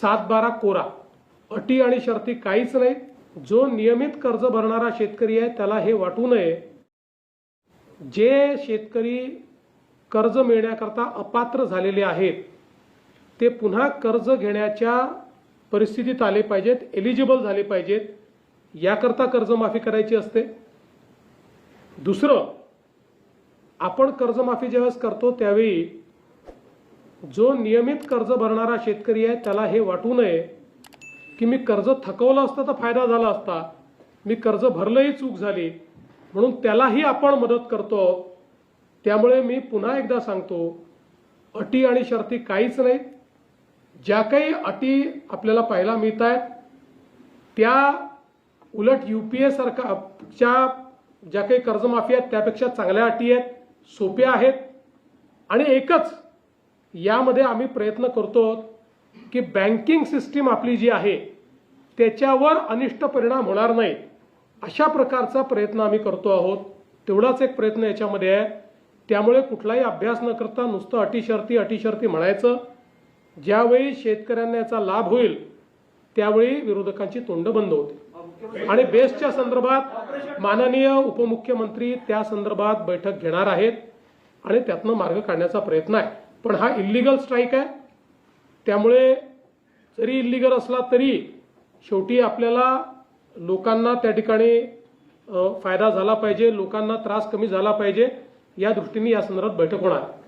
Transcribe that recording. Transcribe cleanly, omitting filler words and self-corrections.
7/12 कोरा, अटी आणि शर्ती काहीच नाही। जो नियमित कर्ज भरणारा शेतकरी आहे त्याला हे वाटू नये, जे शेतकरी कर्ज मिळण्याकरता अपात्र झालेले आहेत ते पुन्हा कर्ज घेण्याच्या परिस्थितीत आले पाहिजेत, एलिजिबल झाले पाहिजेत, याकरता कर्जमाफी करायची असते। दुसरं, आपण कर्जमाफी ज्यावेळेस करतो त्यावेळी जो नियमित कर्ज भरणारा शेतकरी आहे त्याला हे वाटू नये की मी कर्ज थकवलं असतं तर फायदा झाला असता, मी कर्ज भरलंही चूक झाली, म्हणून त्यालाही आपण मदत करतो। त्यामुळे मी पुन्हा एकदा सांगतो, अटी आणि शर्ती काहीच नाहीत। ज्या काही अटी आपल्याला पाहायला मिळत आहेत त्या उलट UPA सरकारच्या ज्या काही कर्जमाफी आहेत त्यापेक्षा चांगल्या अटी आहेत, सोप्या आहेत। आणि एकच यामध्ये आम्ही प्रयत्न करतो की बँकिंग सिस्टीम आपली जी आहे त्याच्यावर अनिष्ट परिणाम होणार नाही, अशा प्रकारचा प्रयत्न आम्ही करतो आहोत। तेवढाच एक प्रयत्न याच्यामध्ये आहे। त्यामुळे कुठलाही अभ्यास न करता नुसतं अटी शर्ती म्हणायचं, ज्यावेळी शेतकऱ्यांना याचा लाभ होईल त्यावेळी विरोधकांची तोंड बंद होते। आणि बेस्टच्या संदर्भात माननीय उपमुख्यमंत्री त्या संदर्भात बैठक घेणार आहेत आणि त्यातनं मार्ग काढण्याचा प्रयत्न आहे। पण हा इल्लीगल स्ट्राईक आहे, त्यामुळे जरी इल्लीगल असला तरी शेवटी आपल्याला लोकांना त्या ठिकाणी फायदा झाला पाहिजे, लोकांना त्रास कमी झाला पाहिजे, या दृष्टीने या संदर्भात बैठक होणार आहे।